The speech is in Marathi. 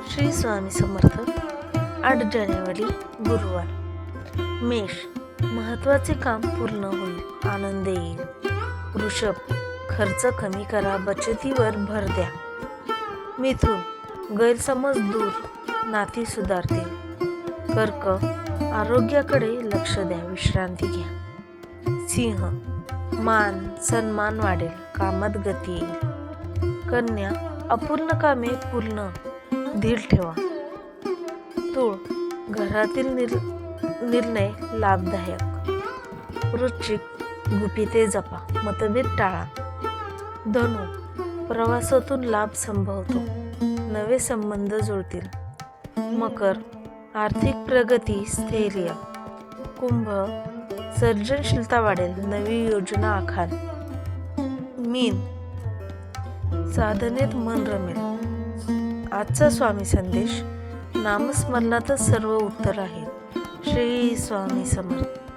श्री स्वामी समर्थ. 8 जानेवारी गुरुवार. मेष, महत्वाचे काम पूर्ण होईल, आनंद येईल. वृषभ, खर्च कमी करा, बचतीवर भर द्या. मिथुन, गैरसमज दूर, नाती सुधारतील. कर्क, आरोग्याकडे लक्ष द्या, विश्रांती घ्या. सिंह, मान सन्मान वाढेल, कामात गती येईल. कन्या, अपूर्ण कामे पूर्ण, धीर ठेवा. तूळ, घरातील निर्णय लाभदायक. वृश्चिक, गुपिते जपा, मतभेद टाळा. धनु, प्रवासातून लाभ संभवतो, नवे संबंध जुळतील. मकर, आर्थिक प्रगती, स्थैर्य. कुंभ, सर्जनशीलता वाढेल, नवी योजना आखाल. मीन, साधनेत मन रमेल. आजचा स्वामी संदेश: नामस्मरणातच सर्व उत्तर आहे. श्री स्वामी समर्थ.